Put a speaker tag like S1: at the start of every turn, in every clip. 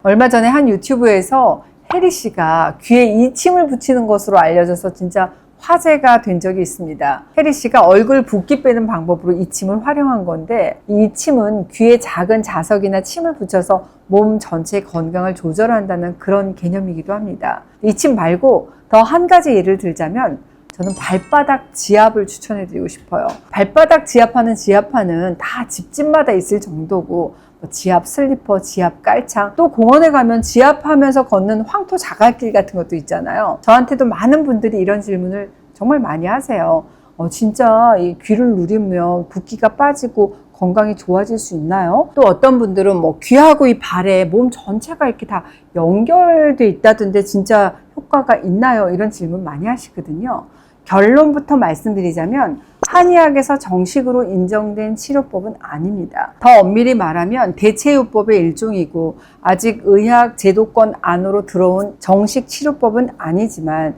S1: 얼마 전에 한 유튜브에서 혜리 씨가 귀에 이침을 붙이는 것으로 알려져서 진짜 화제가 된 적이 있습니다. 혜리 씨가 얼굴 붓기 빼는 방법으로 이침을 활용한 건데, 이 이침은 귀에 작은 자석이나 침을 붙여서 몸 전체의 건강을 조절한다는 그런 개념이기도 합니다. 이침 말고 더 한 가지 예를 들자면 저는 발바닥 지압을 추천해 드리고 싶어요. 발바닥 지압하는 지압판은 다 집집마다 있을 정도고, 지압 슬리퍼, 지압 깔창, 또 공원에 가면 지압하면서 걷는 황토 자갈길 같은 것도 있잖아요. 저한테도 많은 분들이 이런 질문을 정말 많이 하세요. 진짜 이 귀를 누리면 붓기가 빠지고 건강이 좋아질 수 있나요? 또 어떤 분들은 귀하고 이 발에 몸 전체가 이렇게 다 연결돼 있다던데 진짜 효과가 있나요? 이런 질문 많이 하시거든요. 결론부터 말씀드리자면 한의학에서 정식으로 인정된 치료법은 아닙니다. 더 엄밀히 말하면 대체요법의 일종이고, 아직 의학 제도권 안으로 들어온 정식 치료법은 아니지만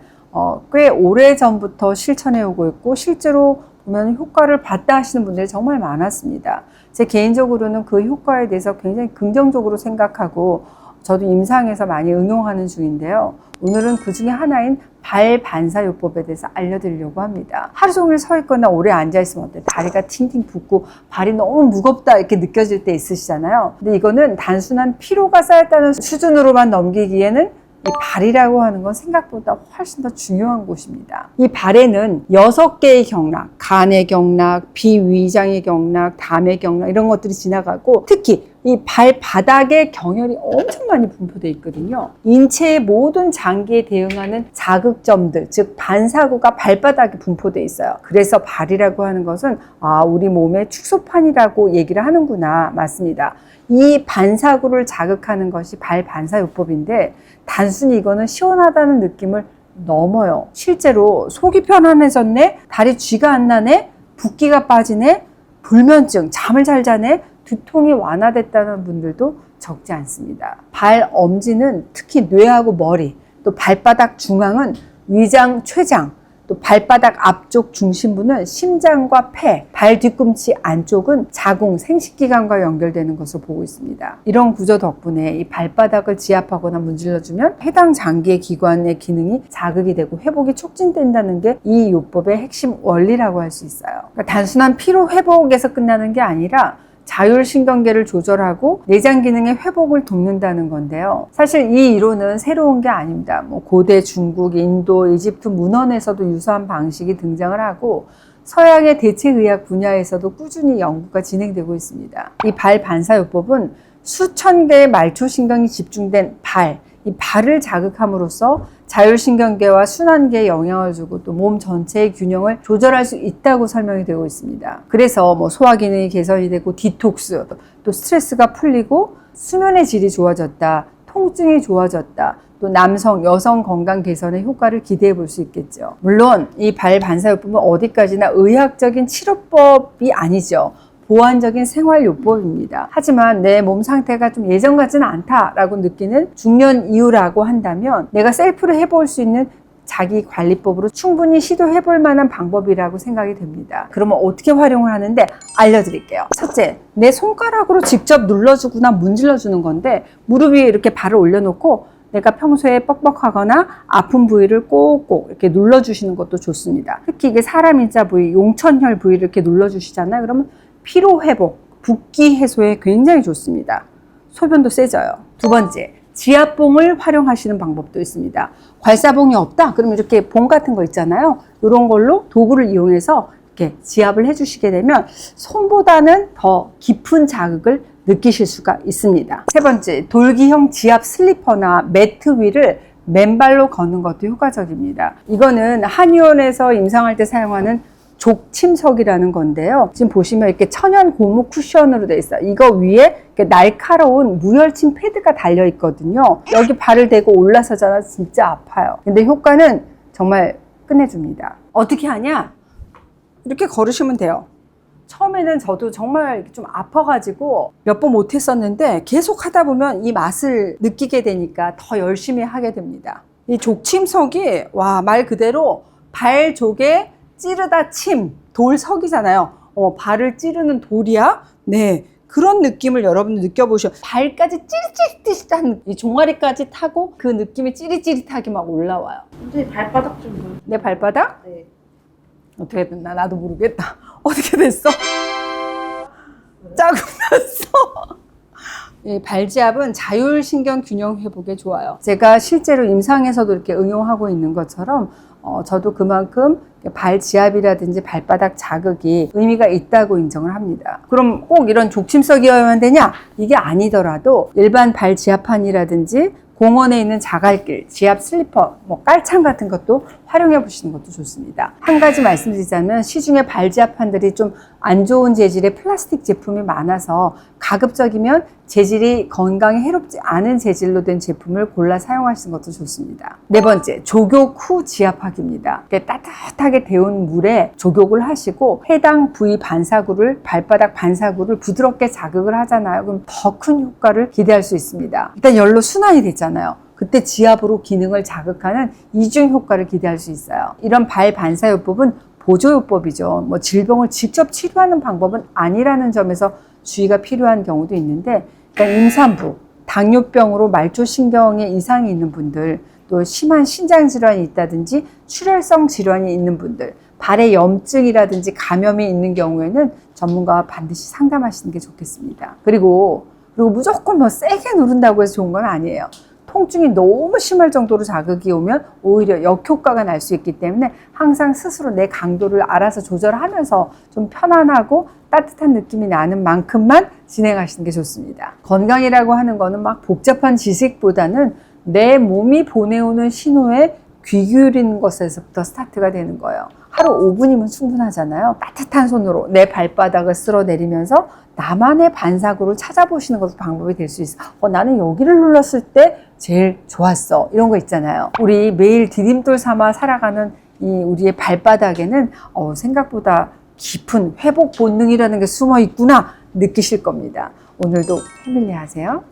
S1: 꽤 오래전부터 실천해 오고 있고, 실제로 보면 효과를 봤다 하시는 분들이 정말 많았습니다. 제 개인적으로는 그 효과에 대해서 굉장히 긍정적으로 생각하고 저도 임상에서 많이 응용하는 중인데요. 오늘은 그 중에 하나인 발반사요법에 대해서 알려드리려고 합니다. 하루 종일 서 있거나 오래 앉아있으면 어때요? 다리가 팅팅 붓고 발이 너무 무겁다 이렇게 느껴질 때 있으시잖아요. 근데 이거는 단순한 피로가 쌓였다는 수준으로만 넘기기에는 이 발이라고 하는 건 생각보다 훨씬 더 중요한 곳입니다. 이 발에는 6개의 경락, 간의 경락, 비위장의 경락, 담의 경락 이런 것들이 지나가고, 특히 이 발바닥에 경혈이 엄청 많이 분포되어 있거든요. 인체의 모든 장기에 대응하는 자극점들, 즉 반사구가 발바닥에 분포되어 있어요. 그래서 발이라고 하는 것은 우리 몸의 축소판이라고 얘기를 하는구나. 맞습니다. 이 반사구를 자극하는 것이 발반사요법인데, 단순히 이거는 시원하다는 느낌을 넘어요. 실제로 속이 편안해졌네, 다리 쥐가 안 나네, 붓기가 빠지네, 불면증, 잠을 잘 자네, 두통이 완화됐다는 분들도 적지 않습니다. 발 엄지는 특히 뇌하고 머리, 또 발바닥 중앙은 위장, 췌장, 또 발바닥 앞쪽 중심부는 심장과 폐, 발 뒤꿈치 안쪽은 자궁, 생식기관과 연결되는 것으로 보고 있습니다. 이런 구조 덕분에 이 발바닥을 지압하거나 문질러주면 해당 장기의 기관의 기능이 자극이 되고 회복이 촉진된다는 게 이 요법의 핵심 원리라고 할 수 있어요. 그러니까 단순한 피로 회복에서 끝나는 게 아니라 자율신경계를 조절하고 내장 기능의 회복을 돕는다는 건데요. 사실 이 이론은 새로운 게 아닙니다. 고대 중국, 인도, 이집트 문헌에서도 유사한 방식이 등장을 하고, 서양의 대체의학 분야에서도 꾸준히 연구가 진행되고 있습니다. 이 발반사요법은 수천 개의 말초신경이 집중된 이 발을 자극함으로써 자율신경계와 순환계에 영향을 주고 또 몸 전체의 균형을 조절할 수 있다고 설명이 되고 있습니다. 그래서 소화기능이 개선이 되고 디톡스, 또 스트레스가 풀리고 수면의 질이 좋아졌다, 통증이 좋아졌다, 또 남성, 여성 건강 개선의 효과를 기대해 볼 수 있겠죠. 물론 이 발반사요법은 어디까지나 의학적인 치료법이 아니죠. 보완적인 생활요법입니다. 하지만 내 몸 상태가 좀 예전 같지는 않다라고 느끼는 중년 이후라고 한다면 내가 셀프로 해볼 수 있는 자기 관리법으로 충분히 시도해 볼 만한 방법이라고 생각이 됩니다. 그러면 어떻게 활용을 하는데 알려드릴게요. 첫째, 내 손가락으로 직접 눌러주거나 문질러주는 건데, 무릎 위에 이렇게 발을 올려놓고 내가 평소에 뻑뻑하거나 아픈 부위를 꼭꼭 이렇게 눌러주시는 것도 좋습니다. 특히 이게 사람 인자 부위, 용천혈 부위를 이렇게 눌러주시잖아요. 그러면 피로 회복, 붓기 해소에 굉장히 좋습니다. 소변도 세져요. 두 번째, 지압봉을 활용하시는 방법도 있습니다. 괄사봉이 없다? 그러면 이렇게 봉 같은 거 있잖아요. 이런 걸로 도구를 이용해서 이렇게 지압을 해주시게 되면 손보다는 더 깊은 자극을 느끼실 수가 있습니다. 세 번째, 돌기형 지압 슬리퍼나 매트 위를 맨발로 걷는 것도 효과적입니다. 이거는 한의원에서 임상할 때 사용하는 족침석이라는 건데요. 지금 보시면 이렇게 천연 고무 쿠션으로 되어 있어요. 이거 위에 이렇게 날카로운 무혈침 패드가 달려 있거든요. 여기 발을 대고 올라서잖아. 진짜 아파요. 근데 효과는 정말 끝내줍니다. 어떻게 하냐? 이렇게 걸으시면 돼요. 처음에는 저도 정말 좀 아파가지고 몇 번 못했었는데, 계속 하다 보면 이 맛을 느끼게 되니까 더 열심히 하게 됩니다. 이 족침석이 말 그대로 발족에 찌르다 침, 돌석이잖아요. 발을 찌르는 돌이야. 네, 그런 느낌을 여러분들 느껴보셔. 발까지 찌릿찌릿한 이 종아리까지 타고 그 느낌이 찌릿찌릿하게 막 올라와요.
S2: 선생님 발바닥 좀 보여주세요.
S1: 내 발바닥?
S2: 네.
S1: 어떻게 됐나 나도 모르겠다. 어떻게 됐어? 짜증났어. 이 발지압은 자율신경 균형 회복에 좋아요. 제가 실제로 임상에서도 이렇게 응용하고 있는 것처럼 저도 그만큼 발지압이라든지 발바닥 자극이 의미가 있다고 인정을 합니다. 그럼 꼭 이런 족침석이어야만 되냐? 이게 아니더라도 일반 발지압판이라든지 공원에 있는 자갈길, 지압 슬리퍼, 깔창 같은 것도 활용해 보시는 것도 좋습니다. 한 가지 말씀드리자면 시중에 발지압판들이 좀 안 좋은 재질의 플라스틱 제품이 많아서 가급적이면 재질이 건강에 해롭지 않은 재질로 된 제품을 골라 사용하시는 것도 좋습니다. 네 번째, 조격 후 지압하기입니다. 따뜻하게 데운 물에 조격을 하시고 해당 부위 반사구를, 발바닥 반사구를 부드럽게 자극을 하잖아요. 그럼 더 큰 효과를 기대할 수 있습니다. 일단 열로 순환이 됐잖아요. 그때 지압으로 기능을 자극하는 이중 효과를 기대할 수 있어요. 이런 발 반사요법은 보조요법이죠. 질병을 직접 치료하는 방법은 아니라는 점에서 주의가 필요한 경우도 있는데, 그러니까 임산부, 당뇨병으로 말초신경에 이상이 있는 분들, 또 심한 신장질환이 있다든지 출혈성 질환이 있는 분들, 발에 염증이라든지 감염이 있는 경우에는 전문가와 반드시 상담하시는 게 좋겠습니다. 그리고 무조건 세게 누른다고 해서 좋은 건 아니에요. 통증이 너무 심할 정도로 자극이 오면 오히려 역효과가 날 수 있기 때문에 항상 스스로 내 강도를 알아서 조절하면서 좀 편안하고 따뜻한 느낌이 나는 만큼만 진행하시는 게 좋습니다. 건강이라고 하는 거는 복잡한 지식보다는 내 몸이 보내오는 신호에 귀 기울이는 것에서부터 스타트가 되는 거예요. 하루 5분이면 충분하잖아요. 따뜻한 손으로 내 발바닥을 쓸어내리면서 나만의 반사구를 찾아보시는 것도 방법이 될 수 있어. 나는 여기를 눌렀을 때 제일 좋았어. 이런 거 있잖아요. 우리 매일 디딤돌 삼아 살아가는 이 우리의 발바닥에는 생각보다 깊은 회복 본능이라는 게 숨어 있구나 느끼실 겁니다. 오늘도 패밀리 하세요.